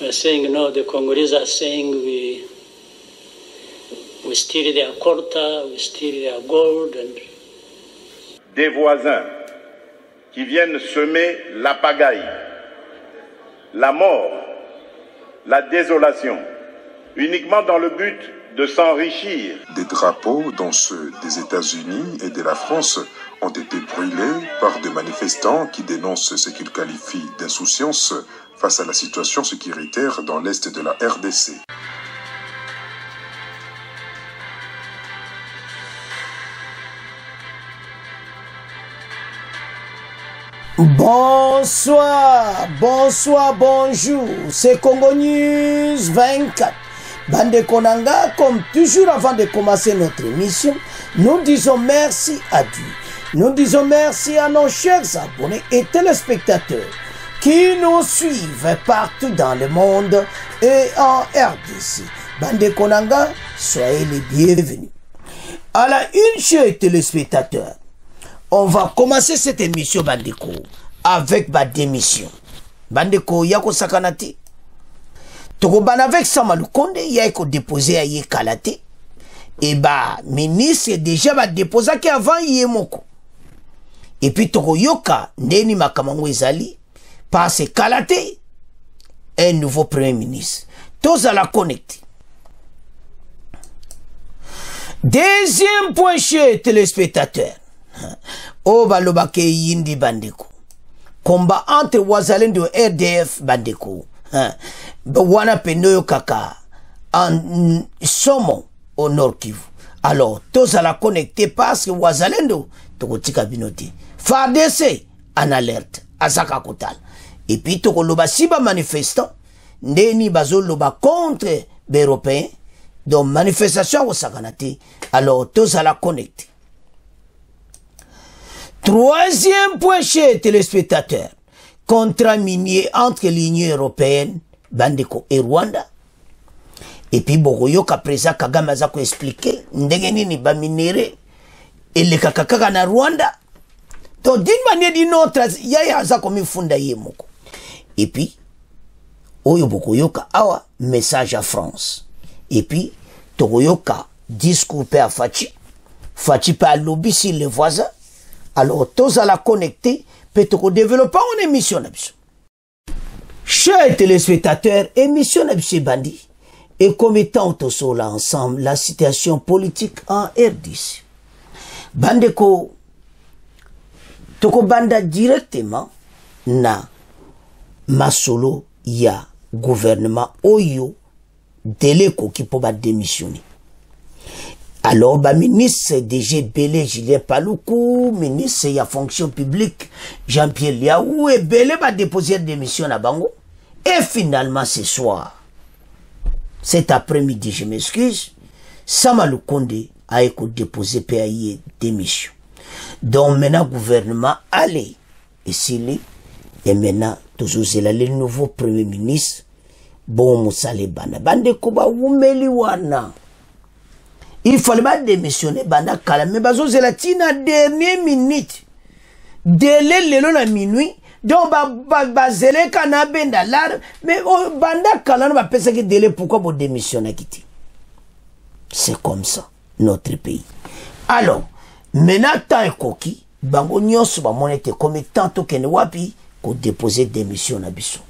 We're saying, no, the Congolese are saying we steal their quota, we steal their gold. And... Des voisins qui viennent semer la pagaille, la mort, la désolation, uniquement dans le but de s'enrichir. Des drapeaux, dont ceux des États-Unis et de la France, ont été brûlés par des manifestants qui dénoncent ce qu'ils qualifient d'insouciance face à la situation sécuritaire dans l'est de la RDC. Bonsoir, bonsoir, bonjour, c'est Congo News 24. Bande Konanga, comme toujours avant de commencer notre émission, nous disons merci à Dieu. Nous disons merci à nos chers abonnés et téléspectateurs qui nous suivent partout dans le monde et en RDC. Bande Konanga, soyez les bienvenus. À la une, chers téléspectateurs, on va commencer cette émission Bandeko avec ma démission. Bandeko yako sakanati. Toko ban avec Sama Lukonde yako déposé à Yekalate. Et bah ministre déjà va déposer qu'avant Yemoko. Et puis Toko yoka ndeni makamango ezali passe Kalate un nouveau premier ministre. Tous à la connecter. Deuxième point chez téléspectateurs. O balobake yindi bandeko. Combat entre Wazalendo et RDF bandeko. Wana penoyo kaka en Somo au Nord Kivu. Alors, tous à la connecter parce que Wazalendo toko tika binoti. FARDC en alerte. Azaka kotal. Et puis toko loba siba manifestant. Ndeni bazo loba contre les Européens. Donc manifestation au sakanate. Alors, tous à la connecter. Troisième point chez téléspectateurs. Contrat minier entre l'Union européenne, Bandeko et Rwanda. Et puis Bogoyoka présent Kagame azako expliqué ndenge ni ba minere et le kakaka na Rwanda. Donc d'une manière d'une autre, yaya azako mifunda yemoko. Et puis Oyo Bogoyoka awa message à France. Et puis Togoyoka discours à Fachi. Fachi pa lobby sur les voisins. Alors, tous à la connecter, peut-être développer une émission. Chers téléspectateurs, émission Bandi. Et comme étant tous là ensemble, la situation politique en RDC. Bandeko, toko banda directement na masolo ya gouvernement Oyo Deleko qui peut démissionner. Alors, ministre DG Belé Julien Paloukou, ministre de la fonction publique Jean-Pierre Liaou, et Belé va déposer une démission à Bango. Et finalement, ce soir, cet après-midi, je m'excuse, Sama Lukonde a déposé PAI démission. Donc maintenant, le gouvernement allait, et maintenant, toujours c'est le nouveau premier ministre, Bon Moussale Bana. Bande Koba Wumeli Wana. Il fallait pas démissionner banda kala mais bazo zelatina dernière minute délai lelo na minuit donc ba zele kana benda lar mais banda kala na ba pesa que délai pourquoi bo démissionner kiti. C'est comme ça notre pays. Alors maintenant tant koki bango nyonso ba monete comme tantôt kene wapi ko déposer démission na biso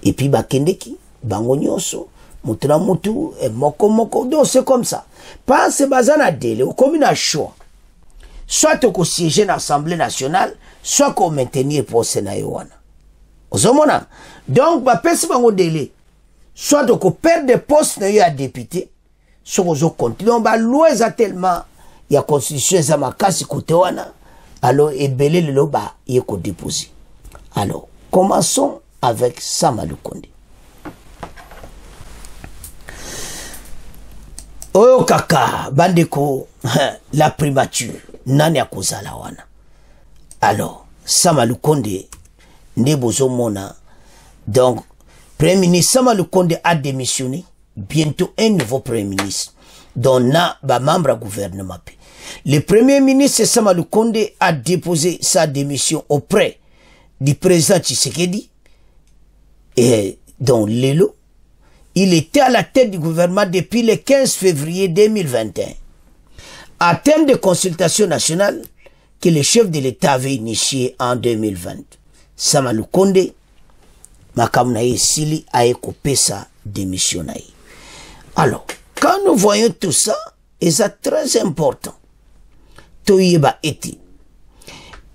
et puis ba kendeki bango nyonso mutra mutu et moko donc c'est comme ça. Pas ce bazana délai, comme une choix. Soit qu'on siège dans l'Assemblée nationale, soit qu'on maintenir pour Sénat Yowana. Ozomona. Donc, bah, pèse pas au délai. Soit qu'on perd des postes à député, soit qu'on continue. On va louer tellement, il y a constitution, ça m'a cassé côté wana. Alors, et belé le loba, il y a qu'on dépose. Alors, commençons avec Sama Lukonde. Oyo kaka, bandeko, la primature, nani akozala wana. Alors, Sama Lukonde, nebozo mona, donc, Premier ministre Sama Lukonde a démissionné, bientôt un nouveau Premier ministre, dont na ba membre du gouvernement. Le Premier ministre Sama Lukonde a déposé sa démission auprès du président Tshisekedi, et dont Lelo, il était à la tête du gouvernement depuis le 15 février 2021. En termes de consultation nationale que le chef de l'État avait initié en 2020, Sama Lukonde, Makamnaye Sili a coupé sa démission. Alors, quand nous voyons tout ça, et c'est très important, Toyeba eti,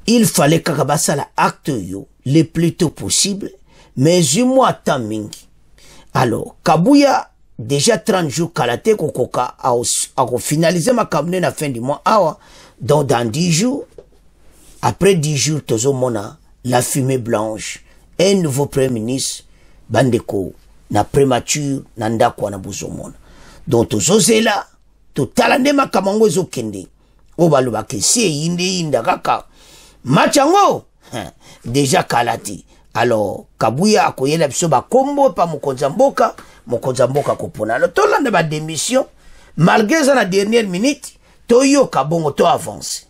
il fallait que la acte yo le plus tôt possible, mais du mois temps mingi. Alors, Kabuya, déjà 30 jours kalate kokoka, a finalisé ma cabinet à la fin du mois, donc dans 10 jours, après 10 jours, tozo mona, la fumée blanche, un nouveau premier ministre, Bandeko, na prémature, nanda kwa na buzomona. Donc tozo zela, to talande ma kamango zo kende, obaluba ke si yinde yinda kaka, machango, déjà kalati. Alors, Kabuya akoyela biso ba kombo pa mokonza mboka kopona. Alors, tolanda ba démission, malgré ça la dernière minute, toyo kabongo to avance.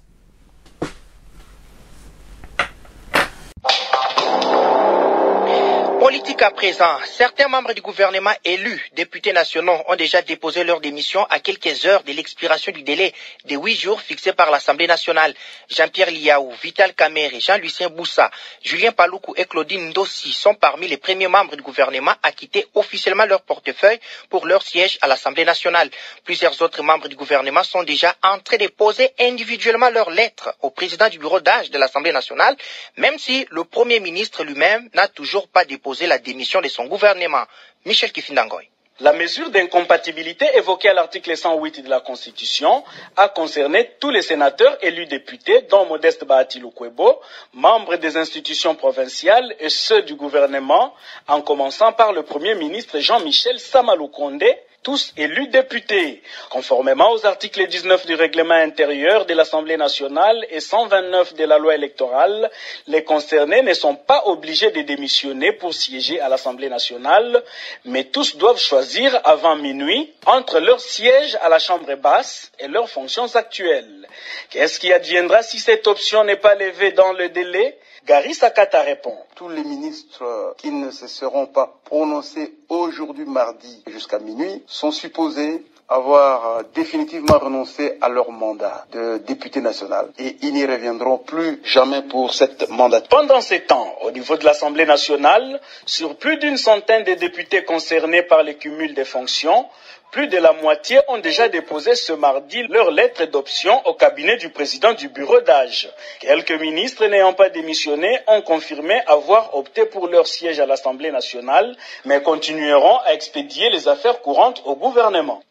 Politique à présent, certains membres du gouvernement élus, députés nationaux, ont déjà déposé leur démission à quelques heures de l'expiration du délai de 8 jours fixé par l'Assemblée nationale. Jean-Pierre Liaou, Vital Kamerhe, Jean-Lucien Boussa, Julien Paloukou et Claudine Ndossi sont parmi les premiers membres du gouvernement à quitter officiellement leur portefeuille pour leur siège à l'Assemblée nationale. Plusieurs autres membres du gouvernement sont déjà en train de poser individuellement leurs lettres au président du bureau d'âge de l'Assemblée nationale, même si le Premier ministre lui-même n'a toujours pas déposé la démission de son gouvernement. Michel Kifindangoy. La mesure d'incompatibilité évoquée à l'article 108 de la Constitution a concerné tous les sénateurs élus députés, dont Modeste Bahati Lukwebo, membres des institutions provinciales et ceux du gouvernement, en commençant par le Premier ministre Jean-Michel Sama Lukonde, tous élus députés. Conformément aux articles 19 du règlement intérieur de l'Assemblée nationale et 129 de la loi électorale, les concernés ne sont pas obligés de démissionner pour siéger à l'Assemblée nationale, mais tous doivent choisir avant minuit entre leur siège à la Chambre basse et leurs fonctions actuelles. Qu'est-ce qui adviendra si cette option n'est pas levée dans le délai? Gary Sakata répond. Tous les ministres qui ne se seront pas prononcés aujourd'hui mardi jusqu'à minuit sont supposés avoir définitivement renoncé à leur mandat de député national et ils n'y reviendront plus jamais pour cette mandature. Pendant ces temps, au niveau de l'Assemblée nationale, sur plus d'une centaine de députés concernés par le cumul des fonctions, plus de la moitié ont déjà déposé ce mardi leur lettre d'option au cabinet du président du bureau d'âge. Quelques ministres n'ayant pas démissionné ont confirmé avoir opté pour leur siège à l'Assemblée nationale, mais continueront à expédier les affaires courantes au gouvernement.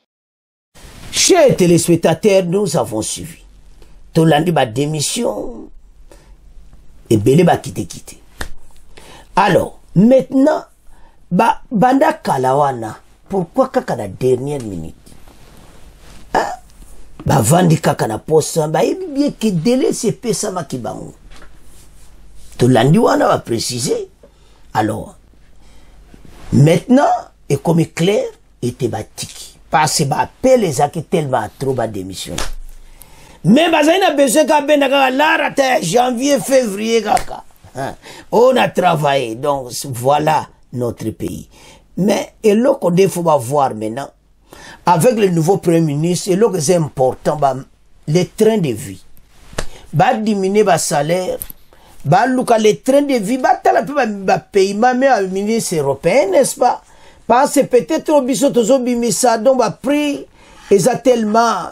Chers téléspectateurs, nous avons suivi. Tolandi ba démission et Belé ba quitté. Alors, maintenant, banda kalawana. Pourquoi kaka na dernière minute? Vandi kaka na posa, bien que délai c'est pesa makibango. Tolandi wana va préciser. Alors, maintenant, et comme clair, était batiki. Parce que appel les acquis tellement trop bas démission. Mais il a besoin qu'à janvier, février, kaka. On a travaillé, donc voilà notre pays. Mais et là qu'on faut voir maintenant, avec le nouveau Premier ministre, et là que c'est important, les trains de vie. Diminuer le salaire, les trains de vie, le paiement, mais le ministre européen, n'est-ce pas? Parce que peut-être au biso tozo bimisa donc prix est tellement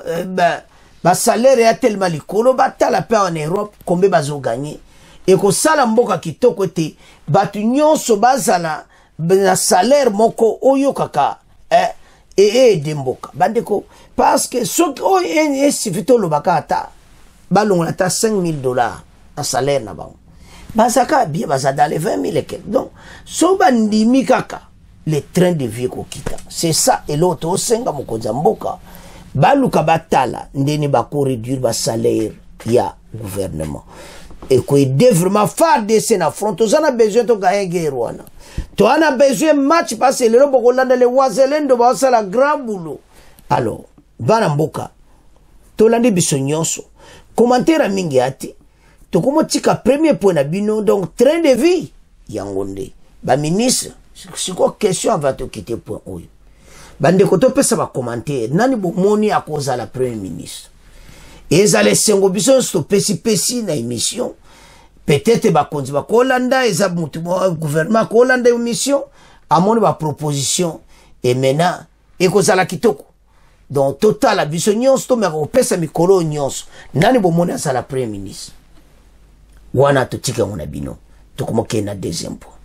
salaire est tellement likolo la paix en Europe combien bazo gagner et que ça la mboka kitoko te batu nyonso bazala na salaire moko oyo kaka et de mboka bandeko parce que ce ko sifito lo bakata balonga ta $5,000 en salaire na bango bazaka bien bazada les 20,000 et quelques donc so bandimi kaka les trains de vie ko kita c'est ça et l'autre au senga mokonza mboka baluka batala ndeni bako réduire ba salaire ya gouvernement et ko ide vraiment faire des scènes affronter on a besoin de gagner guerre wana to on a besoin match parce que le boko landa les wazelendo ba sala grand boulot alors bana mboka to landi biso nyonso commentaire mingi ati to komo tika premier point na bino donc train de vie yangonde ba ministre c'est quoi question va te quitter point oyo bande koto pesa ba commentaire nani bomoni akoza la premier ministre ezale sengo biso sto pesi na émission peut-être ba konzi ba kolanda eza mutu gouvernement kolanda émission amoni ba proposition et maintenant ekoza la kitoko donc total la biso nyonso to meko pesa mikolo nyonso nani bomoni asa la premier ministre wana totika ngona bino tokomoke na deuxième point.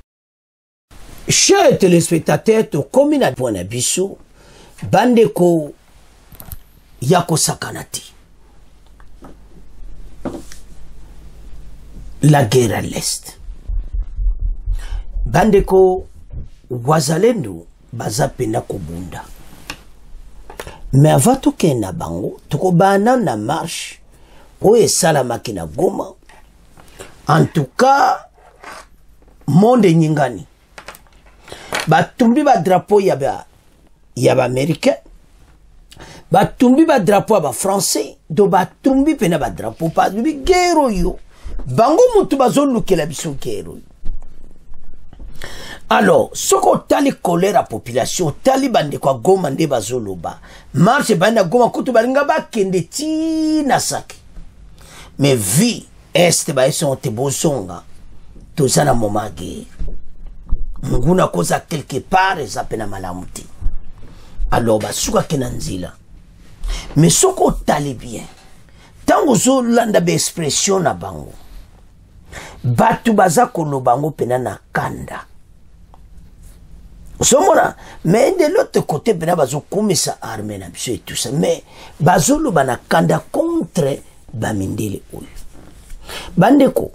Chers téléspectateurs, to komi na point na biso bandeko yako sakanati la guerre à l'est bandeko wazalendo baza pena kobunda mais avant toke na bango toko bana na marche o esalamaki na Goma. En tout cas monde nyingani batumbi ba drapeau ya ba américain batumbi ba drapeau ba français do batumbi pena ba drapeau pas bi guerre yo bango mutu bazolukela biso guerre. Alors soko tali colère à population tali bande kwa Goma nde bazoloba marche banda Goma kutu balinga bakende ti na saki mais vie est ba son te bosonga tout ça na moment guerre nguna koza quelque part ezapena malamuti alors basuka kenanzila mais soko tali bien tango zo landa be expression na bango batu baza kolobango pena na kanda somona mais de l'autre côté pena bazo komisa armée na biso et tout ça mais bazo lo bana kanda contre bamindele oyo bandeko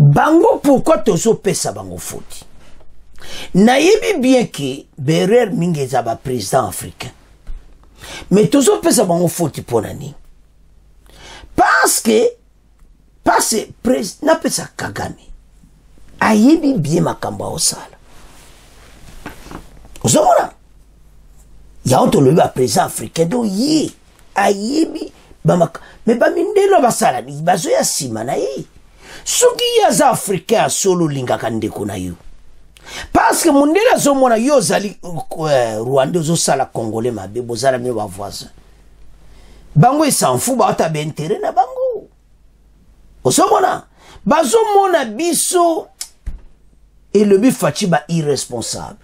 bango pourquoi tozo pesa bango foti na yebi bien que berer mingi za ba président africain mais tozo pesa bango foti ponani parce que président na pesa Kagame ayebi bien makamba osala ozomona ya onto le ba président africain do yi ayebi bamaka mais bamindelo basala ni bazo ya sima na yi soki ya africain solo lingaka ndeko na yo parce que mondela zomona yo zali Rwanda zo sala congolais mabe bozala mi ba voisin bango s'en fout ba ta intérêt na bango osomona bazo mona biso et le bifachi ba irresponsable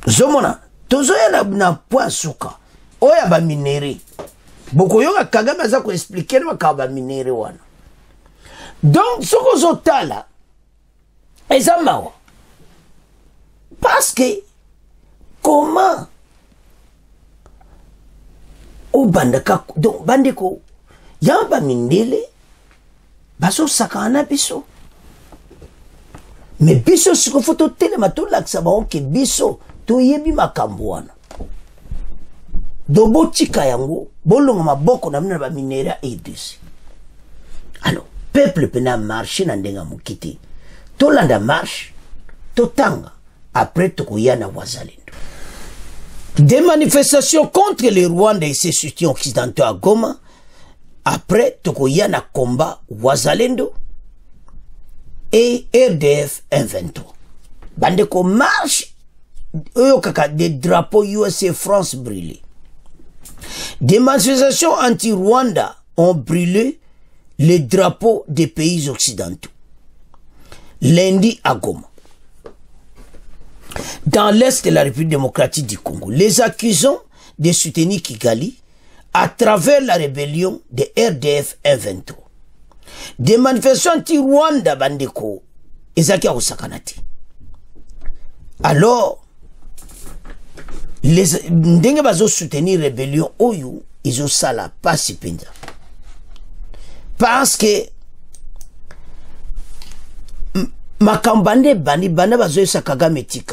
zomona tozo ya na point suka oya ba minere boko yoka Kagame za ko expliquer ba ba minere wana. Donc soko zotala ezamawa parce que comment o bandaka donc bandeko yamba mindele baso sakana biso mais biso siko foto telema to laksa ba onke biso to yebi makambo wana dobo chika yango bolonga maboko na mina ba minera edisi. Alors peuple pena marcher na ndenga mukiti to landa marche to tanga après tokoya na wazalendo. Des manifestations contre les Rwandais et ses soutiens occidentaux à Goma après tokoya na combat wazalendo et RDF invento. Bande ko marche kaka des drapeaux USA France brûlés. Des manifestations anti-Rwanda ont brûlé les drapeaux des pays occidentaux. Lundi à Goma. Dans l'est de la République démocratique du Congo, les accusons de soutenir Kigali à travers la rébellion de RDF invento. Des manifestations anti-Rwanda bandeko ezaki osakanati. Alors les ndenge bazo soutenir rébellion oyo izo sala pasi penza parce que makambande bandi bana bazo yesa Kagame tika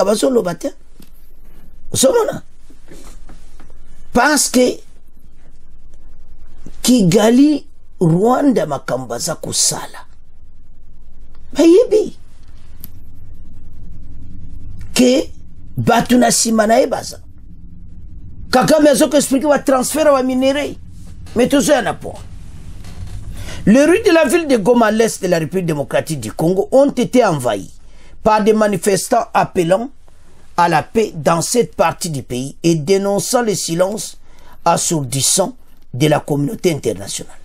bazo lobate somona parce que Kigali Rwanda makambaza kusala bayebi que batu na sima na ebaza Kagame azoko expliquer wa transfert wa minéraux mais tout ça n'a pas. Les rues de la ville de Goma, l'est de la République démocratique du Congo, ont été envahies par des manifestants appelant à la paix dans cette partie du pays et dénonçant le silence assourdissant de la communauté internationale.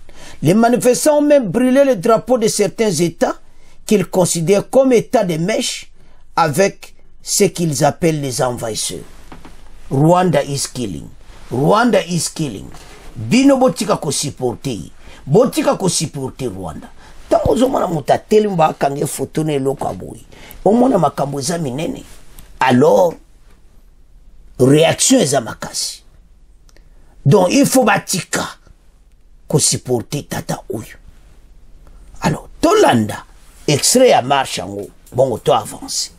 Les manifestants ont même brûlé le drapeau de certains États qu'ils considèrent comme états de mèche avec ce qu'ils appellent les envahisseurs. Rwanda is killing. Rwanda is killing. Bino botika ko supporter. Botika ko supporter Rwanda. Tango zomana mutateli mba kange photo ne loko aboyi. Omona makambo za minene. Alors, réaction eza makasi. Donc, il faut batika ko supporter tata oyo. Alors, Tolanda, extrait à marche en haut. Bon, auto avance.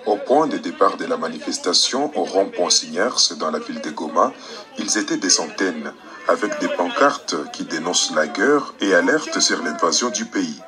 Au point de départ de la manifestation au rond-point Signers dans la ville de Goma, ils étaient des centaines, avec des pancartes qui dénoncent la guerre et alertent sur l'invasion du pays.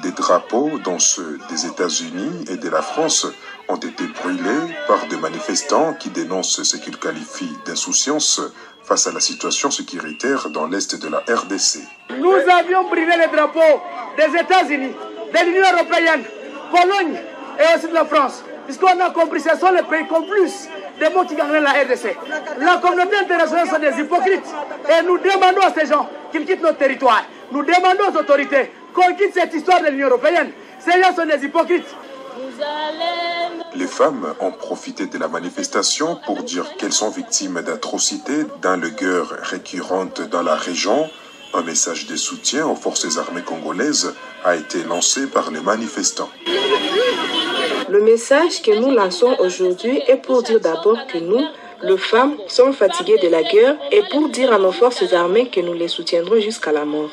Des drapeaux, dont ceux des États-Unis et de la France, ont été brûlés par des manifestants qui dénoncent ce qu'ils qualifient d'insouciance face à la situation sécuritaire dans l'est de la RDC. Nous avions brûlé les drapeaux des États-Unis, de l'Union européenne, Pologne et aussi de la France, puisqu'on a compris que ce sont les pays qui ont plus de mots qui gagnent la RDC. La communauté internationale sont des hypocrites et nous demandons à ces gens qu'ils quittent notre territoire. Nous demandons aux autorités qu'on quitte cette histoire de l'Union européenne. Ces gens sont des hypocrites. Les femmes ont profité de la manifestation pour dire qu'elles sont victimes d'atrocités dans les guerres récurrentes dans la région. Un message de soutien aux forces armées congolaises a été lancé par les manifestants. Le message que nous lançons aujourd'hui est pour dire d'abord que nous, les femmes, sommes fatiguées de la guerre et pour dire à nos forces armées que nous les soutiendrons jusqu'à la mort.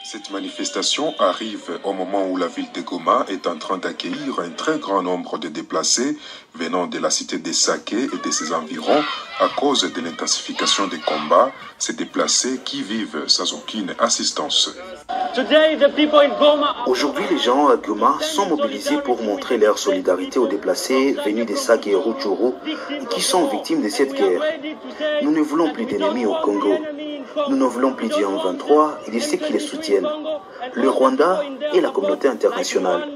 Cette manifestation arrive au moment où la ville de Goma est en train d'accueillir un très grand nombre de déplacés venant de la cité de Saké et de ses environs à cause de l'intensification des combats, ces déplacés qui vivent sans aucune assistance. Aujourd'hui, les gens à Goma sont mobilisés pour montrer leur solidarité aux déplacés venus de Saké et Rutshuru qui sont victimes de cette guerre. Nous ne voulons plus d'ennemis au Congo. Nous ne voulons plus du M23 et de ceux qui les soutiennent, le Rwanda et la communauté internationale.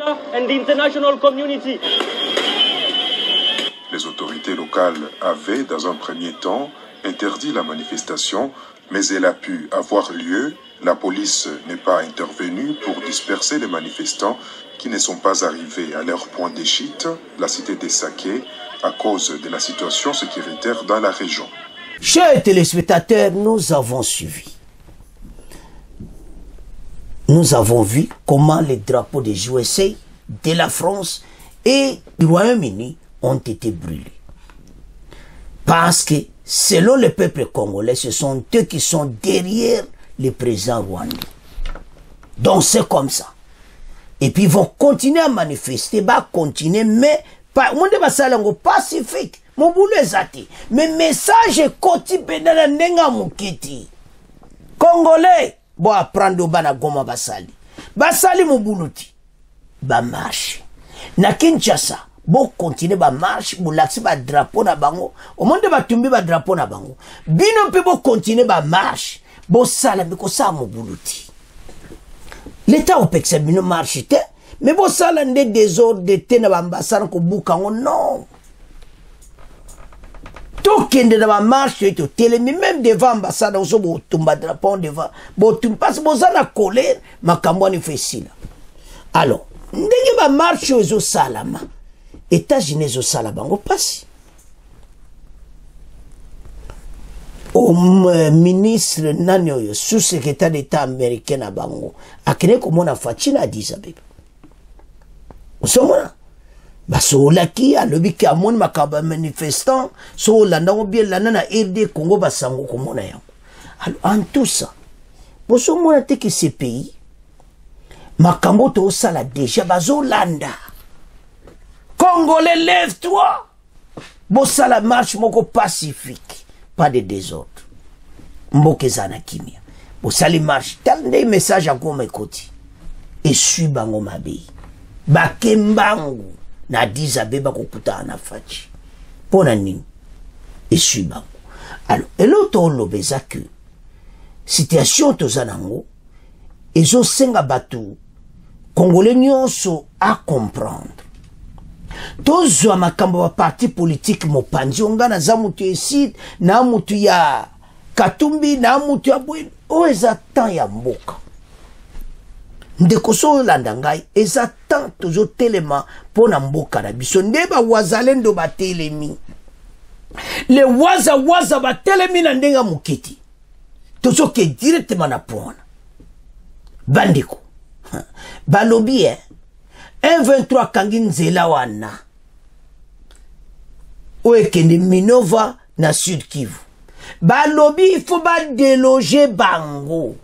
Les autorités locales avaient, dans un premier temps, interdit la manifestation, mais elle a pu avoir lieu. La police n'est pas intervenue pour disperser les manifestants qui ne sont pas arrivés à leur point de chute, la cité de Saké, à cause de la situation sécuritaire dans la région. Chers téléspectateurs, nous avons suivi. Nous avons vu comment les drapeaux des USA, de la France et du Royaume-Uni ont été brûlés. Parce que, selon le peuple congolais, ce sont eux qui sont derrière le président rwandais. Donc c'est comme ça. Et puis ils vont continuer à manifester, mais pas pacifique. Mon boulot est mais message koti pendant nenga mukiti. Congolais, bon apprendre au bana goma basali. Basali mon bouloti. Ba marche. Na Kinshasa, bon continuer ba marche, bon l'accès ba drapeau na bango. Au monde ba tumbi ba drapeau na bango. Bino pe bon continuer ba marche. Bon sala biko sa mon bouloti. L'état au pexé bino marche te, mais bon sala ndé désordre de te na ba ambassade ko bukango non. Tout qui est dans la marche, même devant l'ambassade, on se tombe drapeau devant. Parce que vous avez colère, ma campagne fait ci. Alors, ndenge ba marche aux salama. États-Unis aux salama, on passe. Au ministre Nanyo, sous-secrétaire d'État américain à Bango, a créé comme on a fait China à Addis Abeba. Vous savez, basolaki alobi ki amoni makaba manifestant so landa bien landa na RD Congo basango komona yango. Alors en tout ça boso mona te que ces pays makambo to sala déjà bazolanda. Congolais, lève-toi. Bosala marche moko pacifique, pas de désordre. Mboke zana kimia. Bosali marche tande message à Goma ekoti. Et suis bango mabei. Bakembangu na Addis Abeba kokuta na fachi. Pona nini? Et suis bango. Alors, et l'autre lobeza que situation tozanango ezosenga batu congolais nyonso a comprendre tozwa makambo ba parti politique mopanzi onga na za mutu esi na mutu ya Katumbi na mutu ya Bwenu o eza temps ya mboka ndeko so landa ngai eza temps tozo telema pona mboka na biso nde ba wazalendo batelemi le waza batelemi na ndenga mukiti tozo ke directement na pona bandiko balobi M23 kangi nzela wana oekende Minova na Sud Kivu balobi il faut ba déloger bango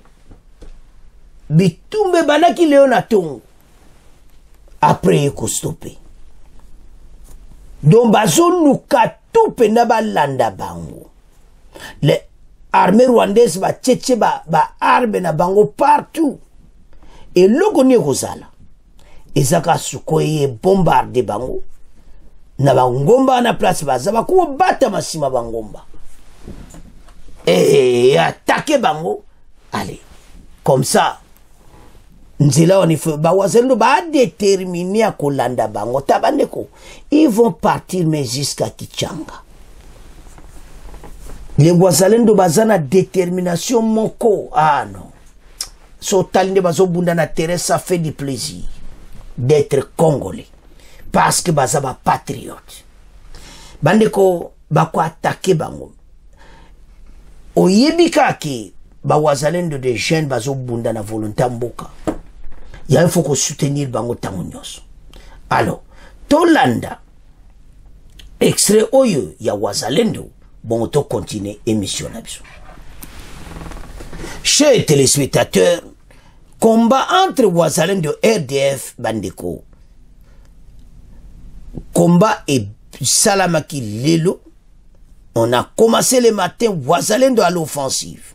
bitumbe banaki leo na tongo après eko stopper donc bazonuka tout pena balanda bango les armées rwandaises ba tchétché ba arme na bango partout et loko ni kozala ezaka sukoye bombarder bango na bangomba na place baza bakubo bata masima bangomba et attaquer bango allez comme ça nzela wani ba wazendo ba déterminer à kolanda bango tabandeko ils vont partir mais jusqu'à Kichanga les wazalendo bazana détermination moko ah non so talinde bazo bunda na terre ça fait du plaisir d'être congolais parce que bazaba patriote bandeko bako attaquer bango oyebika ke ba wazalendo de jeunes bazo bunda na volonté mboka il faut qu'on soutenir bango tango nyonso alors tolanda extrait oyo ya wazalendo bon to continuer émission na biso. Chers téléspectateurs, combat entre wazalendo RDF bandeko combat et salamaki lelo. On a commencé le matin wazalendo à l'offensive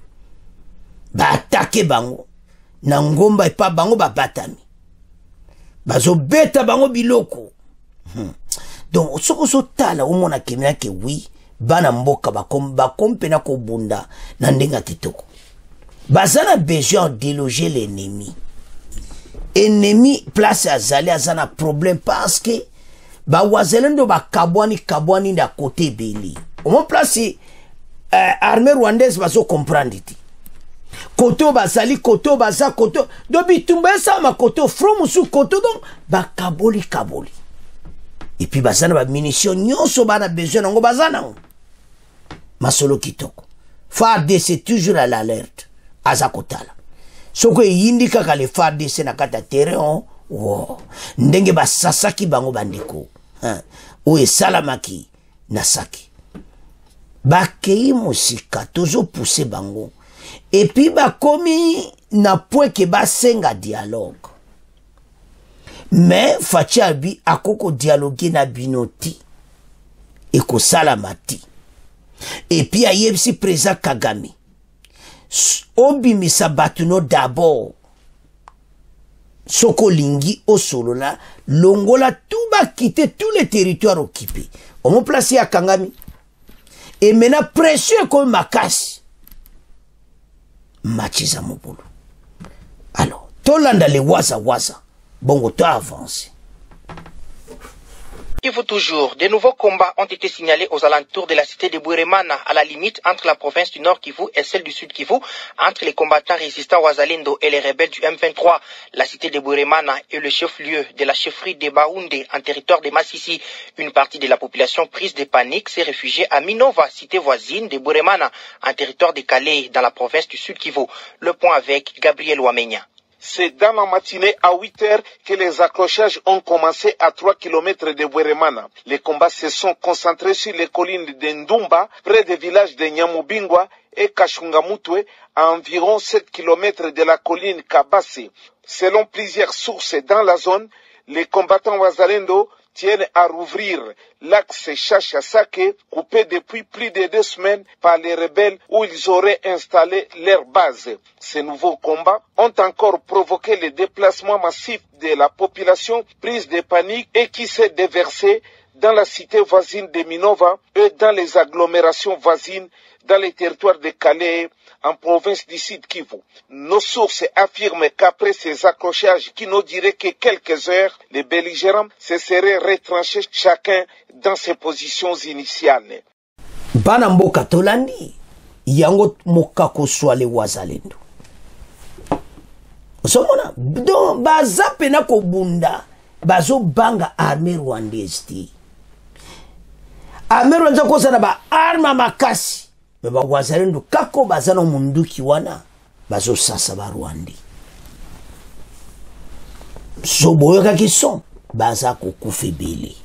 ba attaquer bango na ngomba epa bango ba batami bazo beta bango biloko donc soko so tala omona kemina ke oui bana mboka bakompe na ko bunda na ndenga kitoko bazana besoin de déloger l'ennemi place azali azana problème parce que ba wazalendo ba kabwani na côté beli au moins place armée rwandaise bazo comprendre ti koto basali koto baza koto dobi tumbesa ma koto from su koto donc ba kaboli et puis bazana ba munitions nyonso bana besoin ngo bazana masolo kitoko FARDC toujours à l'alerte azakotala soko yindika kale FARDC na kata terrain oh ndenge ba sasaki bango bandeko o esalamaki na saki bakei musika tozo pousser bango et puis bakomi na point que basenga dialogue mais fachiabi akoko dialoguer na binoti eko salamati et puis ayebsi président Kagame obimisa batuno d'abord soko lingi osolola longola tout ba quitter tous les territoires occupés on m'a placé à Kangami et maintenant pression comme makasi machiza mobulu alors tolanda le waza bongo to avance. Kivu toujours, de nouveaux combats ont été signalés aux alentours de la cité de Bweremana, à la limite entre la province du Nord Kivu et celle du Sud Kivu, entre les combattants résistants Wazalendo et les rebelles du M23. La cité de Bweremana est le chef-lieu de la chefferie de Baoundé, en territoire de Massissi. Une partie de la population prise de panique s'est réfugiée à Minova, cité voisine de Bweremana, en territoire de Calais, dans la province du Sud Kivu. Le point avec Gabriel Wamenya. C'est dans la matinée à 8 heures que les accrochages ont commencé à 3 km de Bweremana. Les combats se sont concentrés sur les collines de Ndumba, près des villages de Nyamubingwa et Kachungamutwe, à environ 7 km de la colline Kabase. Selon plusieurs sources dans la zone, les combattants Wazalendo tiennent à rouvrir l'axe Chacha-Sake, coupé depuis plus de 2 semaines par les rebelles où ils auraient installé leur base. Ces nouveaux combats ont encore provoqué le déplacement massif de la population prise de panique et qui s'est déversée dans la cité voisine de Minova et dans les agglomérations voisines dans les territoires de Calais, en province du Sud Kivu. Nos sources affirment qu'après ces accrochages qui n'ont duré que quelques heures, les belligérants se seraient retranchés chacun dans ses positions initiales. Banamboka tolandi, yango mokako swale wazalendo. Somona, don baza pena ko bunda, bazo banga armée rwandaise ti. Armée rwandaise ko sana ba arma makasi. Ba wazalendo kako bazana munduki wana bazo sasa ba Rwandi. So boyoka ki son baza ko kufebele.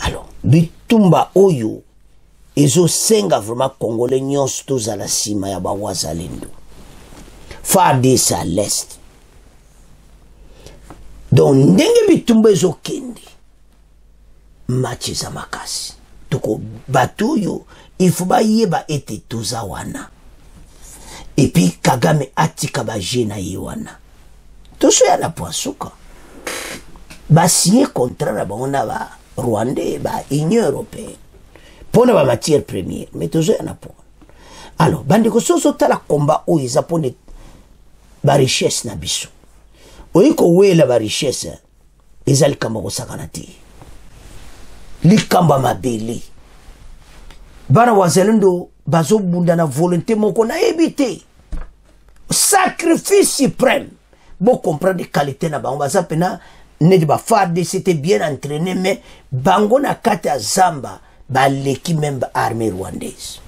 Alors, bitumba oyo ezo senga vraiment congolais nyonso tozala sima ya ba wazalendo. FARDC à l'est. Donc ndenge bitumba ezo kende match za makasi. Toko batuyo il faut ba yeba ete toza wana. Et puis Kagame atika ba jena yewana. Toso ya na poasuka. Ba signé contrat na bango ba Rwandais ba Union européenne. Pona ba matière première, mais toso ya na po. Alors bandeko soso tala combat o eza pone ba richesse na biso. Oyiko wela ba richesse eza likamba ko sakana te. Likamba mabeli. Bana wazalendo bazo bunda na volonté moko na ebité. Sacrifice suprême. Bon comprendre les qualités na bango baza pena ne ba FARDC c'était bien entraîné mais bango na kata zamba ba leki même ba armée rwandaise.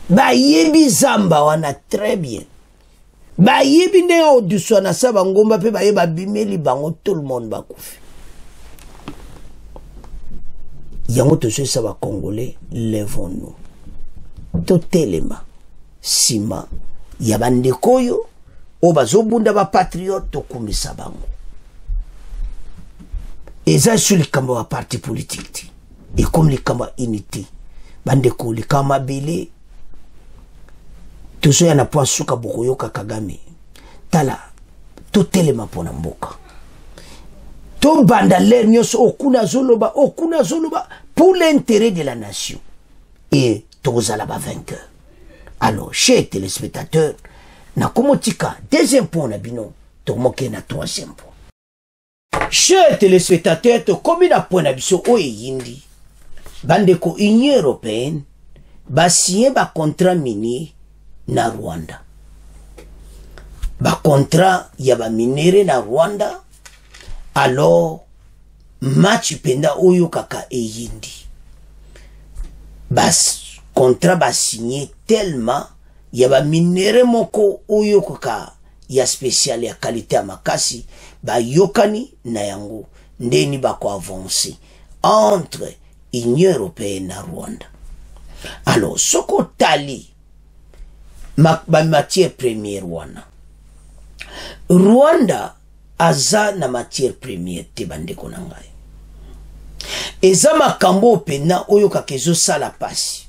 Ba yebi zamba wana très bien. Ba yebi ne o duso na sa bangomba pe ba yeba bimeli bango tout le monde ba kufi. Yango tozo saba congolais levons-nous. Totelema sima yabande koyo obazobunda ba patriote tokumisa bango. Eza sur le kambo wa parti politique et comme le kambo unité bande ko le kama belé tozo yana po suka bokoyoka Kagame tala totelema pona mboka. To banda l'air nyos okuna zoloba pour l'intérêt de la nation. Et tozala ba vainqueur. Alors, chers téléspectateurs, na komotika deuxième point na bino, to moke na troisième point. Chers téléspectateurs, to komi na point na biso o yindi. Bandeko Union européenne ba signé ba contrat minier na Rwanda. Ba contrat ya ba minere na Rwanda. Alors, match penda oyo kaka eyindi. Bas contrat ba signé tellement yaba minere moko oyo kaka ya spécial ya qualité ya makasi ba yokani na yango ndeni ba ko avancer entre Union européenne na Rwanda. Alors, soko tali ba matière première wana. Rwanda aza na matière première te bandeko na ngai. Eza makambo pena oyo kakezo sala pasi.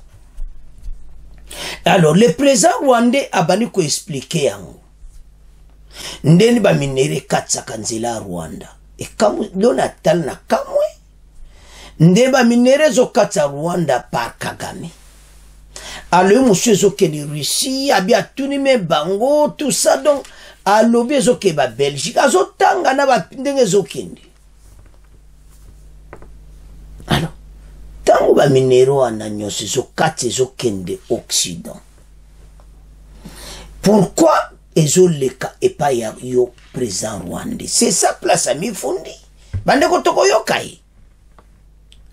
Alors le président rwandais abani ko expliquer yango. Ndeni ba minere katsaka nzela Rwanda. E kamu Donatal na kamwe. Nde ba minere zo katsa Rwanda par Kagame. Alors monsieur zo ke ni Russie abia tuni me bango tout ça donc alobi ezoke ba Belgique azotanga na ba ndenge zokende. Alors tango ba minero ana nyose zokate zokende Occident. Pourquoi ezoleka epa ya yo président rwandais? C'est sa place à mifundi. Bande ko toko yokai.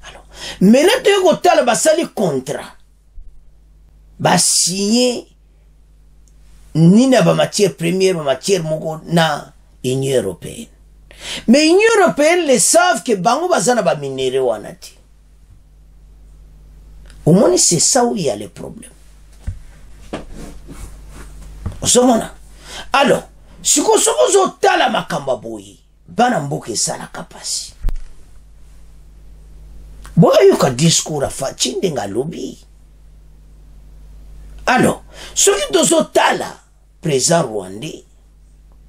Alors maintenant to ko tala basali contrat. Ba signé ni na ba matière première, ba matière moko na Union européenne. Mais Union européenne les savent que bango bazana ba minéré wanati. Au moins c'est ça où il y a le problème. Osomona. Alors, si ko sokozo tala makamba boyi, bana mboke sala kapasi. Boya yuka discours afa chindenga lobby. Alors, ce qui doit tala président rwandais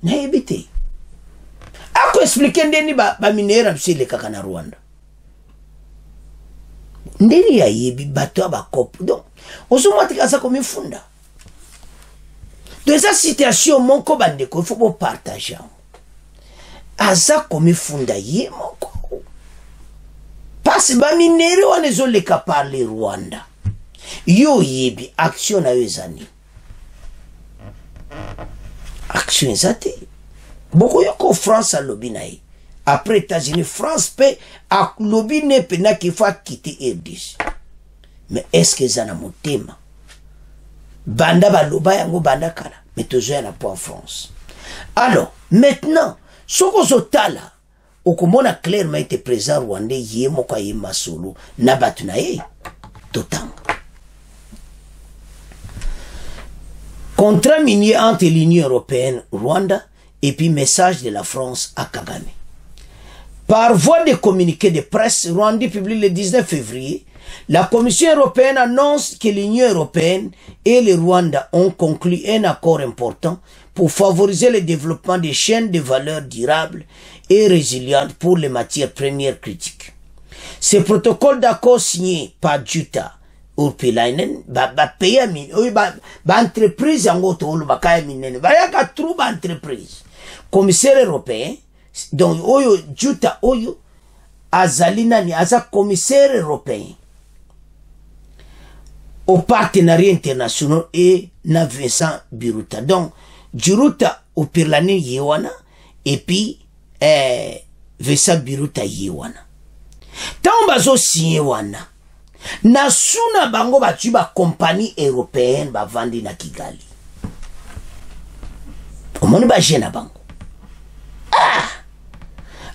n'a évité. Ako explique ndeni ba minera msile kaka na Rwanda. Ndeni ya yebi bato ba kopo. Donc, osomati kasa komifunda. Dans cette situation, mon ko bandeko, il faut pas partager. Aza komifunda ye moko. Parce ba minere wanezo leka parler Rwanda. Yo yebi action na yezani. Action zate. Boko yoko France a lobby na ye. Après États-Unis, France peut a lobby ne pena qu'il faut quitter RDC. Mais est-ce que ça na motema? Banda baloba yango banda kala. Mais toujours na pas en France. Alors, maintenant, soko zotala, okomona clairement était présent Rwandais yé moko yé masolo na batu na ye. Totanga. Contrat minier entre l'Union européenne, Rwanda, et puis message de la France à Kagame. Par voie de communiqué de presse, Rwanda publie le 19 février, la Commission européenne annonce que l'Union européenne et le Rwanda ont conclu un accord important pour favoriser le développement des chaînes de valeur durables et résilientes pour les matières premières critiques. Ce protocole d'accord signé par Jutta Urpilainen pays entreprise yango tolo bakaya minene bayaka trou entreprise commissaire européen donc oyo Jutta oyo azalina ni aza commissaire européen au partenariat international et na Vincent Biruta donc Juruta Urpilainen yewana et puis Vincent Biruta yewana tant bazo signé wana na suna bango batu ba compagnie européenne ba vandi na Kigali. Omoni ba jena bango.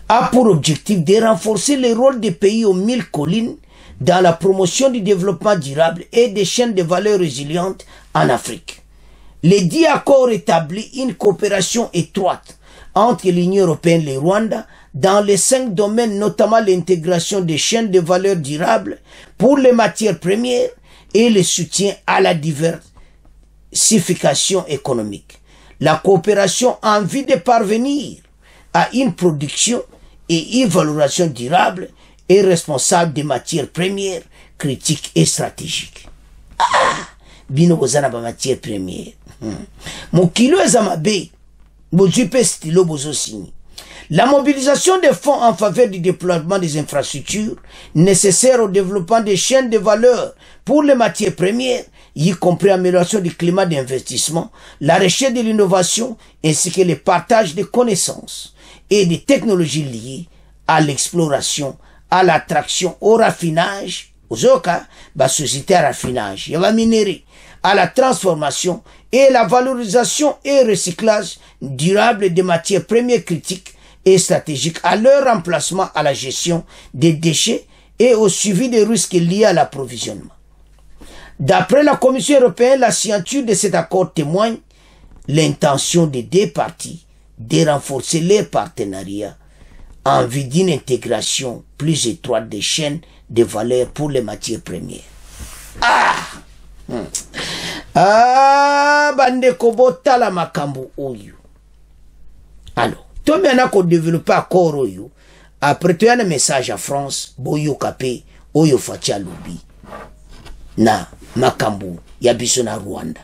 A pour objectif de renforcer le rôle des pays aux 1000 collines dans la promotion du développement durable et des chaînes de valeur résilientes en Afrique. Les 10 accords établissent une coopération étroite entre l'Union européenne et le Rwanda dans les 5 domaines, notamment l'intégration des chaînes de valeur durables pour les matières premières et le soutien à la diversification économique. La coopération en vue de parvenir à une production et une valorisation durable et responsable des matières premières critiques et stratégiques. Bino bozana ba matières premières. Mon kilo ezamabe, bozupe stilo bozo signi. La mobilisation des fonds en faveur du déploiement des infrastructures nécessaires au développement des chaînes de valeur pour les matières premières, y compris l'amélioration du climat d'investissement, la recherche de l'innovation ainsi que le partage des connaissances et des technologies liées à l'exploration, à l'attraction, au raffinage, aux oka, la société à raffinage, la minerie, à la transformation et la valorisation et recyclage durable des matières premières critiques et stratégiques à leur remplacement à la gestion des déchets et au suivi des risques liés à l'approvisionnement. D'après la Commission européenne, la signature de cet accord témoigne l'intention des deux parties de renforcer leur partenariat en vue d'une intégration plus étroite des chaînes de valeur pour les matières premières. Bande kobota la makambo oyo. Alors, to mena ko développer accord oyo. Après tu as un message à France, boyo kapé, oyo fatia lobby. Na makambo ya biso na Rwanda.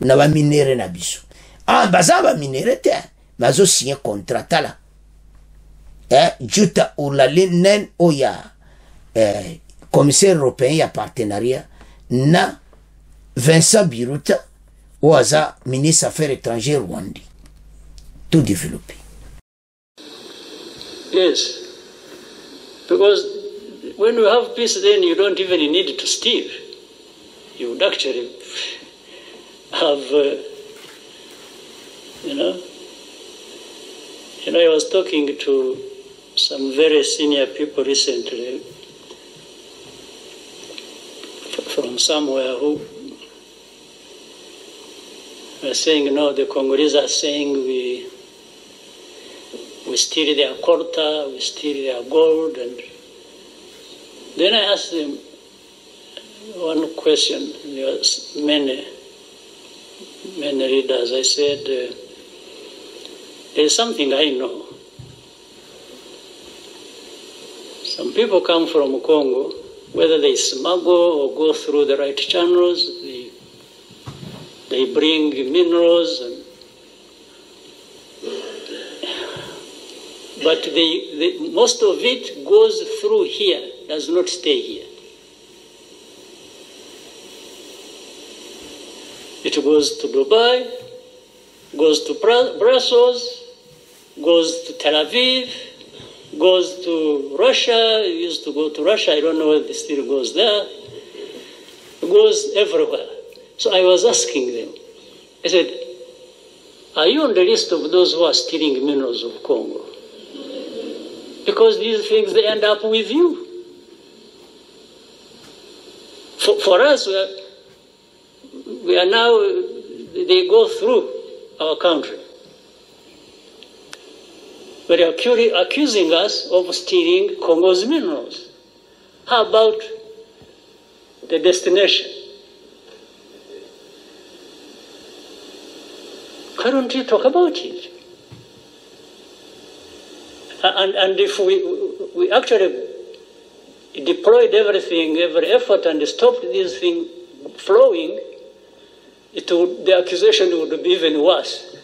Na ba minere na biso. Baza ba minere te. Bazo signer contrat là. Jutta Urpilainen oya commissaire européen ya partenariat na Vincent Biruta oaza ministre affaires étrangères rwandais. Tout développé. Yes. Because when you have peace, then you don't even need to steal. You would actually have, I was talking to some very senior people recently from somewhere who are saying, the Congolese are saying we steal their quota, we steal their gold. And then I asked them one question. There was many readers. I said, there's something I know. Some people come from Congo, whether they smuggle or go through the right channels, they bring minerals, but most of it goes through here, does not stay here. It goes to Dubai, goes to Brussels, goes to Tel Aviv, goes to Russia. It used to go to Russia. I don't know whether it still goes there. It goes everywhere. So I was asking them, I said, are you on the list of those who are stealing minerals of Congo? Because these things, they end up with you. For us, we are now, they go through our country. But they are accusing us of stealing Congo's minerals. How about the destination? Why don't you talk about it? And if we actually deployed everything, every effort, and stopped this thing flowing, the accusation would be even worse.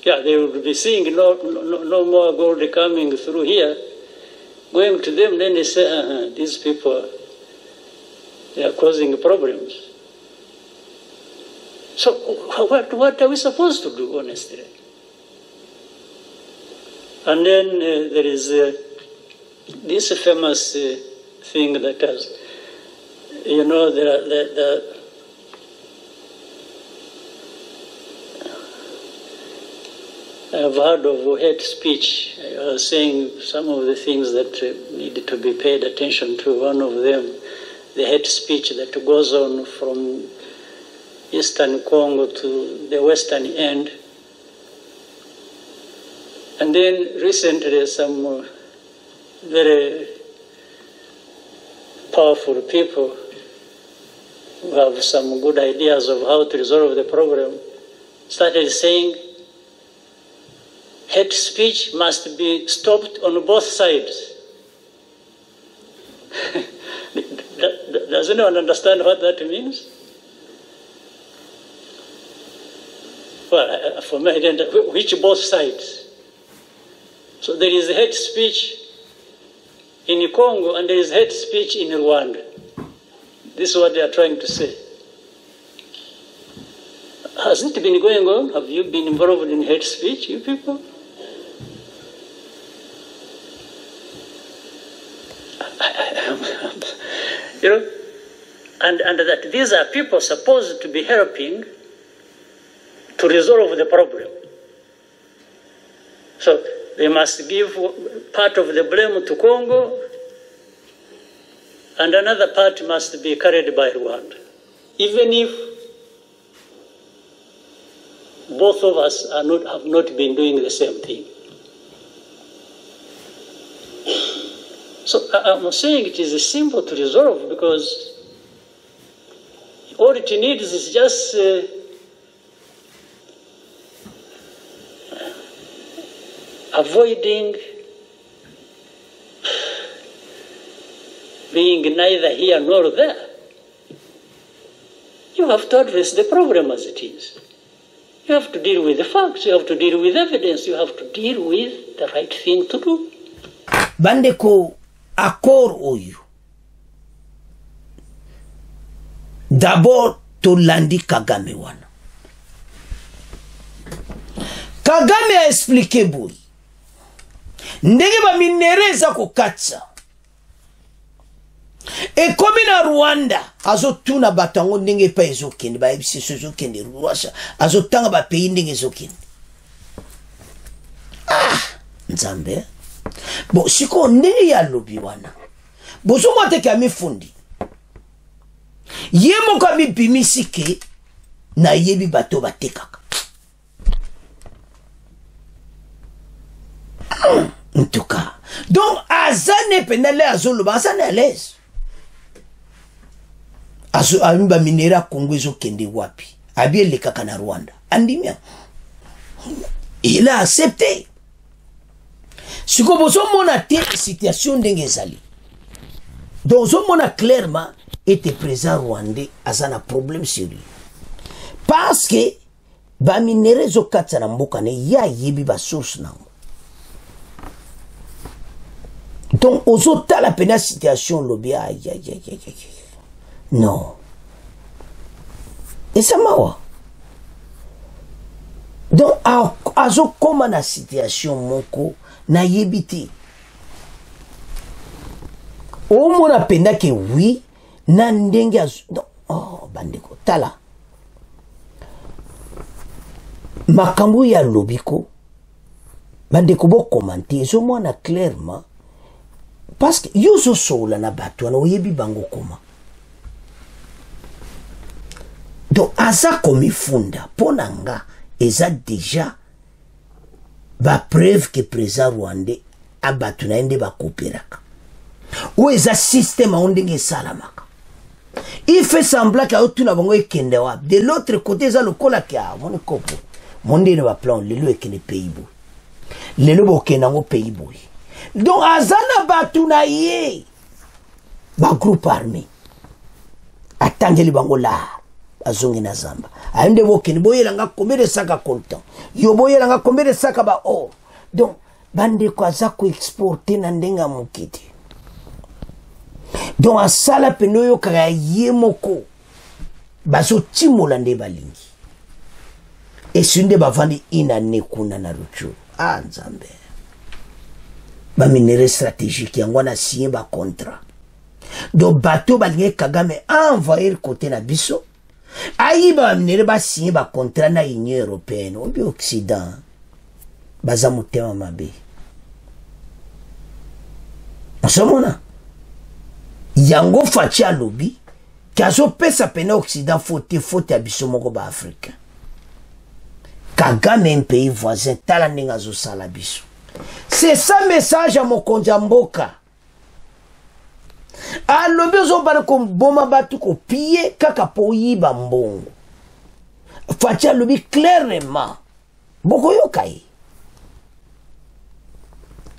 Yeah, they would be seeing no more gold coming through here. Going to them, then they say, these people, they are causing problems. So what are we supposed to do, honestly? And then there is this famous thing that has, I've heard of hate speech. I was saying some of the things that need to be paid attention to. One of them, the hate speech that goes on from Eastern Congo to the western end. And then recently some very powerful people who have some good ideas of how to resolve the problem started saying hate speech must be stopped on both sides. Does anyone understand what that means? Well, for me, I didn't. Which both sides? So there is hate speech in Congo and there is hate speech in Rwanda. This is what they are trying to say. Has it been going on? Have you been involved in hate speech, you people? And that these are people supposed to be helping to resolve the problem. So they must give part of the blame to Congo, and another part must be carried by Rwanda. Even if both of us have not been doing the same thing. So I'm saying it is simple to resolve because all it needs is just avoiding being neither here nor there. You have to address the problem as it is. You have to deal with the facts, you have to deal with evidence, you have to deal with the right thing to do. Bandeko accord oyo. D'abord tolandi Kagame wana. Kagame a expliqué boy. Ndenge ba minereza ko katsa. E komi na Rwanda azotuna batango ndenge pa ezokende ba ebisiso ezokende Rwanda azotanga ba pays ndenge ezokende. Nzambe. Bo siko ndenge ya lobi wana. Bozo mwate kami fundi. Yemo kami bimisike na yebi bato batekaka. En tout cas. Donc, azane penale azolo ba azane à l'aise. Azo amimba minera Congo ezokende wapi? Abie le kaka na Rwanda. Andimia. Il a accepté. Si vous avez une situation d'engezali, donc on a clairement été présent rwandais à un problème sérieux. Parce que ba minere zo katsa na mboka ne ya yebi ba source na. Donc ozo tala pena situation lobby aïe. Non. Et ça mawa. Donc azo koma na situation moko na yebiti. O mona pena ke oui na ndenge azo. Oh bandeko tala. Makambo ya lobiko bandeko bo commenter zo mona clairement parce que yo zo sola na bato na oyebi bango koma. Donc asa komi funda ponanga eza déjà ba preuve que présent rwandais abatu na ende ba coopéraka ou eza système ondenge salamaka. Il fait semblant que tout na bango ekende wa de l'autre côté eza lokola kia mon kopo monde ne va plan lelo ekene pays bo lelo bo kenango pays bo. Donc azana batu na ye ba groupe armé atangeli bango la azongi na zamba aende bo kene boyelanga combien de sacs content yo boyelanga combien de sacs ba or. Donc bande ko azako exporter na ndenga mokiti. Donc asala peno yo kaya ye moko baso timola nde balingi et sunde bavandi inane kuna na ruchu nzambe ba minere stratégique yango na signé ba contrat. Donc bateau balingi Kagame envoyer côté na biso ayi ba minere ba signé ba contrat na Union européenne obi Occident baza motema mabe. Osomona yango fachi alobi kazo pesa pena Occident faute ya biso moko ba Afrique. Kagame un pays voisin tala ninga zo sala biso. C'est ça message à mokonzi mboka. Alobi zo bana ko boma batu ko piller kaka po yiba mbongo. Fachi alobi clairement boko yokai.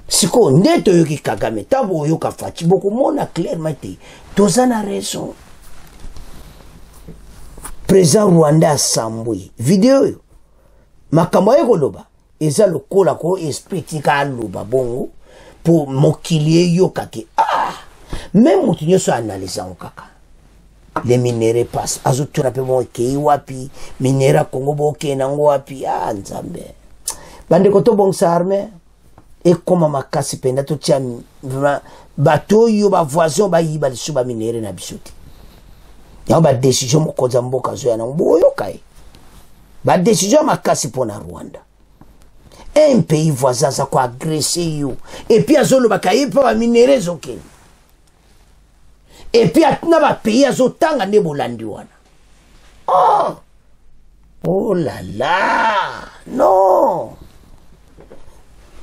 Siko ndeto yoki Kagame tabo yoka fachi boko mona clairement te tozana raison. Président Rwanda Sambwe vidéo yo makambo ekoloba eza lokola ko esprit ka loba bongo pour mokilier yo kake même mutu nyoso analyse en kaka les minéraux passent azotura pe mo kei wapi minera Congo boke nango wapi nzambe bande ko to bongsa armée et comme makasi penda to tia bato yo ba voisin ba yiba lisu ba minéraux na bisoti ya ba décision mokonza mboka zo ya na mboyo kai ba décision makasi pona Rwanda un pays voisin ça quoi agresser yo et puis azolo bakayi pa ba minéraux okeni et puis atna ba pays azotanga ne bolandi wana oh là là non.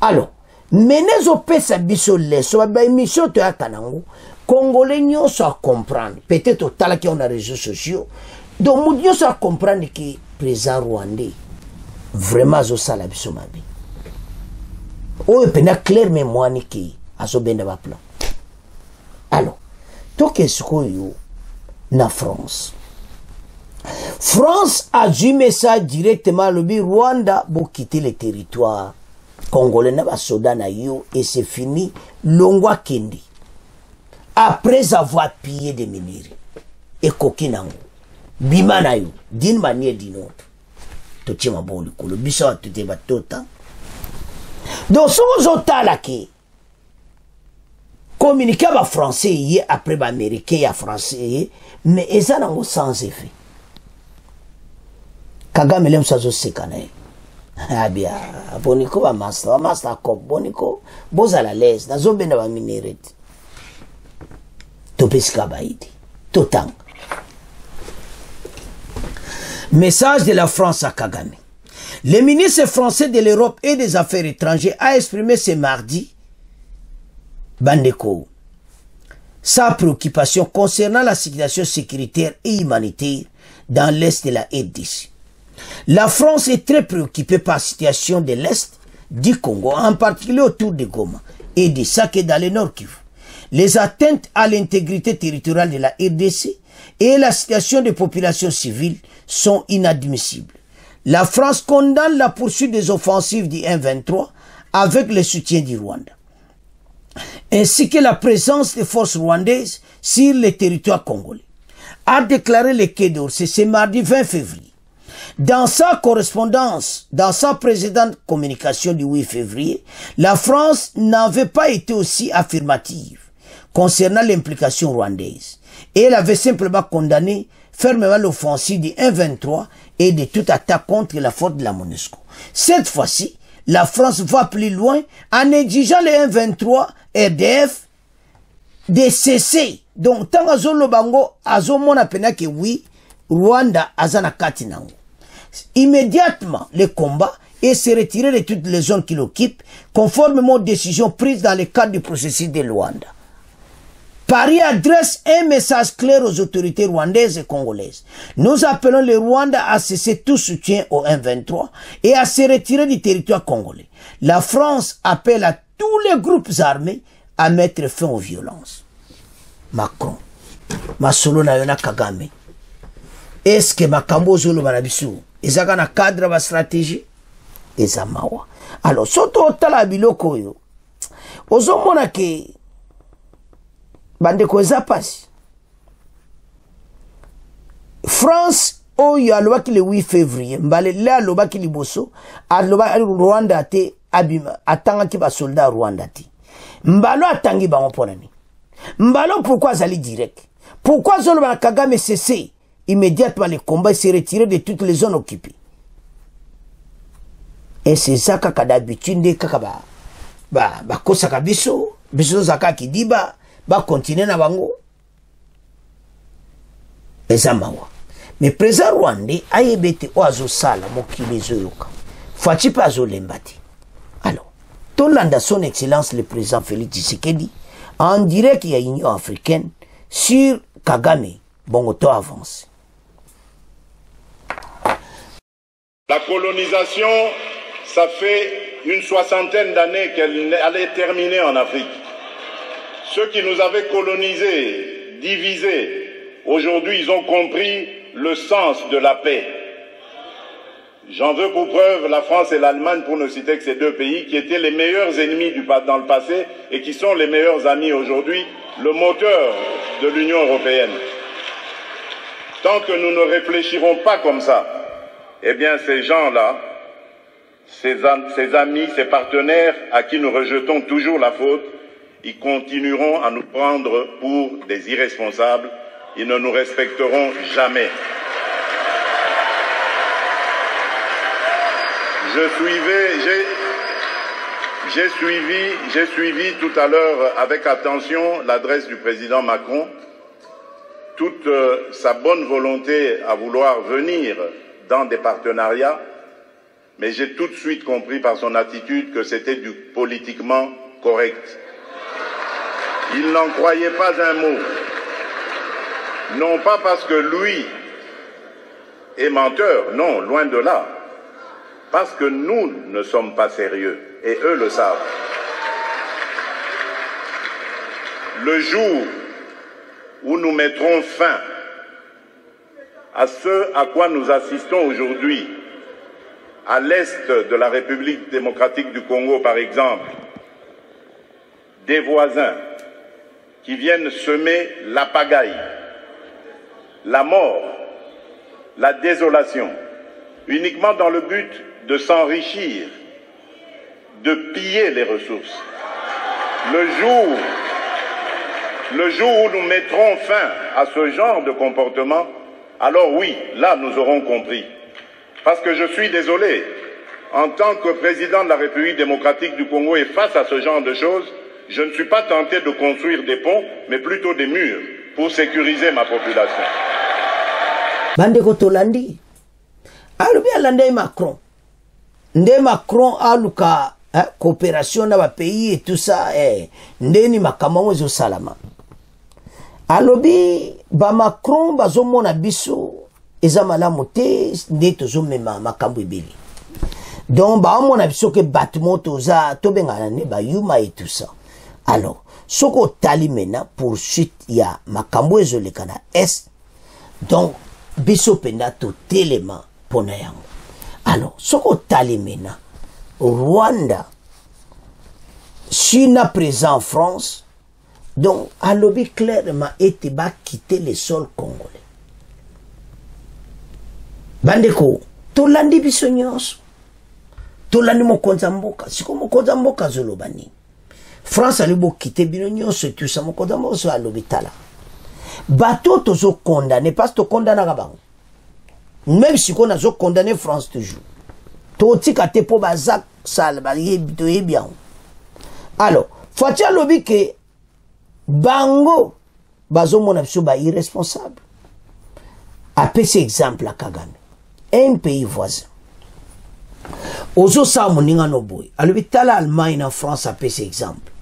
Alors menezo pesa biso leso ba émission to akanango Congolais nyonso à comprendre peut-être au tala qui on a réseaux sociaux donc nous nyonso à comprendre que président rwandais vraiment zo sala biso mabi o pena clair mémoire ni ki aso benda ba plan. Alors to que yo na France a dû message directement le Rwanda pour quitter le territoire congolais na ba soda na yo et c'est fini longwa kendi après avoir pillé des minéraux et kokinango bimana yo d'une manière d'une autre to tima boli ko le biso to te batota donc so zotala ki communiquer ba français hier après ba américain ya français mais eza nango sans effet. Kagame lem sa zo sekana abia boniko ba master kop boniko boza la l'aise na zo benda ba minéraux to pesika baidi totang. Message de la France à Kagame. Le ministre français de l'Europe et des Affaires étrangères a exprimé ce mardi Bandeko sa préoccupation concernant la situation sécuritaire et humanitaire dans l'est de la RDC. La France est très préoccupée par la situation de l'est du Congo, en particulier autour de Goma et de Sake dans le Nord Kivu. Les atteintes à l'intégrité territoriale de la RDC et la situation des populations civiles sont inadmissibles. La France condamne la poursuite des offensives du M23 avec le soutien du Rwanda, ainsi que la présence des forces rwandaises sur le territoire congolais, a déclaré le Quai d'Orsay ce mardi 20 février. Dans sa correspondance, dans sa précédente communication du 8 février, la France n'avait pas été aussi affirmative concernant l'implication rwandaise. Et elle avait simplement condamné fermement l'offensive du M23 et de toute attaque contre la force de la MONUSCO. Cette fois-ci, la France va plus loin en exigeant les M23 RDF de cesser. Donc, tant que bango azomona pena que oui, Rwanda azana katinango. Immédiatement, le combat et se retirer de toutes les zones qu'il occupe, conformément aux décisions prises dans le cadre du processus de Luanda. Paris adresse un message clair aux autorités rwandaises et congolaises. Nous appelons le Rwanda à cesser tout soutien au M23 et à se retirer du territoire congolais. La France appelle à tous les groupes armés à mettre fin aux violences. Macron, Masolo na yona Kagame. Est-ce que Makambo Zolo Banabisu, ezaka na cadre ba stratégie? Ezamawa. Alors, soto otala biloko yo. Ozomona ke bandeko eza pasi. France oyo alobaki le 8 février, mbale le alobaki liboso, alobaki Rwanda te abima, atangaki ba soldat Rwanda te. Mbalo atangi bango ponani. Mbalo pourquoi azali direct? Pourquoi Zolo Kagame cessé immédiatement les combats et se retirer de toutes les zones occupées? Et c'est ça kaka d'habitude de kaka ba kosaka biso zaka ki diba ba continuer na bango. Ezamawa. Mais président Rwandais ayebete oazo sala mokili zoyoka. Fachi pa zo lembati. Alors, Tolanda son excellence le président Félix Tshisekedi en direct il y a Union africaine sur Kagame. Bon, to avance. La colonisation, ça fait une soixantaine d'années qu'elle allait terminer en Afrique. Ceux qui nous avaient colonisés, divisés, aujourd'hui ils ont compris le sens de la paix. J'en veux pour preuve la France et l'Allemagne, pour ne citer que ces deux pays, qui étaient les meilleurs ennemis dans le passé et qui sont les meilleurs amis aujourd'hui, le moteur de l'Union européenne. Tant que nous ne réfléchirons pas comme ça, eh bien ces gens-là, ces amis, ces partenaires à qui nous rejetons toujours la faute, ils continueront à nous prendre pour des irresponsables, ils ne nous respecteront jamais. J'ai suivi tout à l'heure avec attention l'adresse du président Macron, toute sa bonne volonté à vouloir venir dans des partenariats, mais j'ai tout de suite compris par son attitude que c'était du politiquement correct. Il n'en croyait pas un mot. Non pas parce que lui est menteur, non, loin de là. Parce que nous ne sommes pas sérieux, et eux le savent. Le jour où nous mettrons fin à ce à quoi nous assistons aujourd'hui, à l'est de la République démocratique du Congo par exemple, des voisins qui viennent semer la pagaille, la mort, la désolation, uniquement dans le but de s'enrichir, de piller les ressources. Le jour où nous mettrons fin à ce genre de comportement, alors oui, là nous aurons compris. Parce que je suis désolé, en tant que président de la République démocratique du Congo et face à ce genre de choses, je ne suis pas tenté de construire des ponts, mais plutôt des murs pour sécuriser ma population. Bandeko Tolandi, alubi alande Macron. Nde Macron aluka coopération na ba pays et tout ça, ndeni makamamo zo salama. Alobi ba Macron bazomona biso eza malamu te nde tozomema makambo ebele. Donc, on a vu que bâtiment tout ça, tout bien yuma et tout ça. Alors, ce qu'on tali maintenant, poursuite, il y a makambo ezole kana est. Donc, biso penda tout élément pour nayango. Alors, ce qu'on tali maintenant, Rwanda, si na présent en France, donc, à l'objet clairement, été bas quitter le sol congolais. Bandeko, tout l'andi biso nyonso. Tolani mokonza mboka siko mokonza mboka zolobani France alibo quitter bino nyonso tout ça mokonza mboka so alobitala bato tozo condamner parce que condamner ka bango même si on a zo condamner France toujours to tika te po bazak sal ba yebi bien alors fatia lobi que bango bazo mona biso ba irresponsable après cet exemple à Kagame un pays voisin Ozo sa moninga no boy. Alubitala Allemagne en France a cet exemple.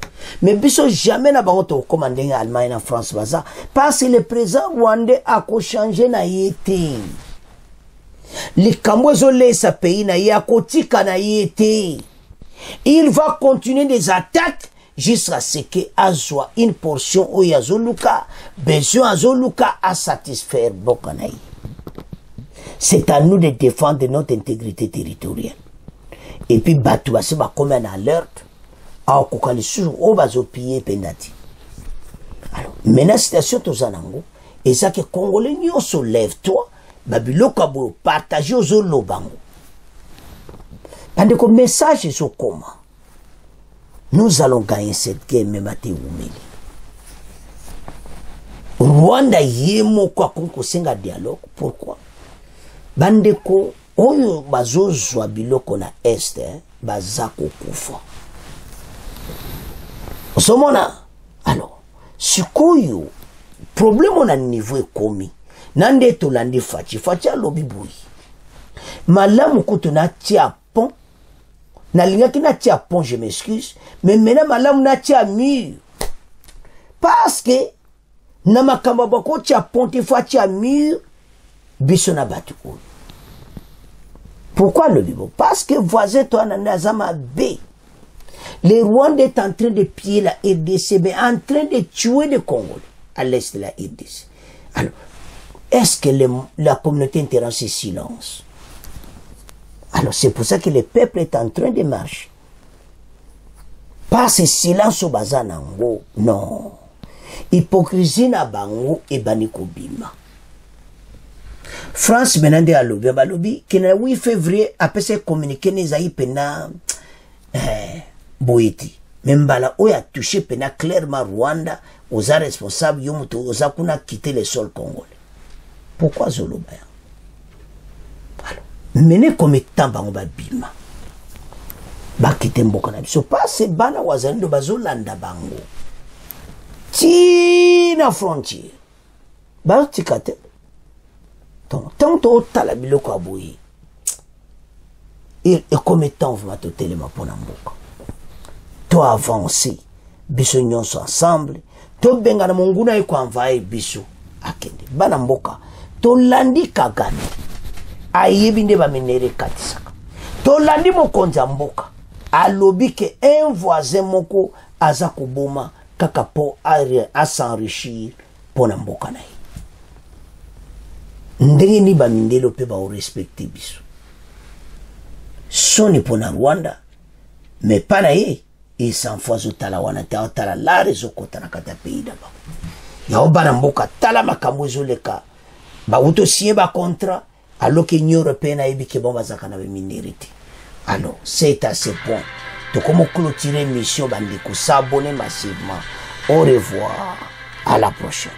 Mais biso jamais na bango to commander Allemagne en France baza parce que le président rwandais a ko changer na yete. Les kambozo sa pays na ya kotika na yete. Il va continuer des attaques jusqu'à ce que azwa une portion o yazoluka besoin azoluka à satisfaire bokanaï. C'est à nous de défendre notre intégrité territoriale. Et puis, batu basi ba comme un alerte, à okokali sur o bazo piller pendati. Alors, maintenant, situation to zanango, et ça que Congolais nyonso lève-toi, babilo kabo partager aux lobango. Bandeko message est au comment. Nous allons gagner cette guerre même à Teoumeli. Rwanda yemo kwa konko senga dialogue. Pourquoi? Bandeko oyo bazozwa biloko na este bazako kufa. Osomona alors sikoyo problème na niveau ekomi nande to landi fachi alobi boui malamu kuto na tia pont na lingaki na tia pont je m'excuse mais maintenant malamu na tia mur parce que na makamba bako tia pont il faut tia mur biso na batu ko. Pourquoi le Bible? Parce que voisin toi n'azama B. Les Rwandais est en train de piller la RDC, mais en train de tuer les Congolais à l'est de la RDC. Alors, est-ce que la communauté internationale se silence? Alors, c'est pour ça que le peuple est en train de marcher. Pas ce silence au bazanango, non. Hypocrisie na bango et baniko bima. France menande à lobby qui le 8 février après se communiqué les aïe pena boiti même bala o a touché pena clairement Rwanda aux responsables yomuto aux kuna quitté le sol congolais. Pourquoi Zoloba? Alors mené comme temps bango ba bima ba quitter mboka na biso pas c'est bana wazando bazolanda bango ti na frontière ba tikate. Tant que la biloko aboyi et comme temps va te tellement pour n'amboka toi avancer biso nyonso ensemble to benga na monguna iko envahi biso akende bana mboka to landi Kagame ayebi nde ba menere katisaka to landi mokonza mboka alobi ke un voisin moko aza koboma kaka po a s'enrichir pour n'amboka na ye. Ndenge ni bamindelo pe ba o respecter biso. Soni pona Rwanda, mais pas na ye, et sans fois au talawana ta tala la rezo kota na kata pays d'aba. Ya obana mboka tala makambo ezoleka. Ba uto signé ba contrat alors que l'Union européenne a ébi ke bon bazaka na minorité. Alors, c'est à ce point. Donc comment clôturer mission bandeko, s'abonner massivement. Au revoir, à la prochaine.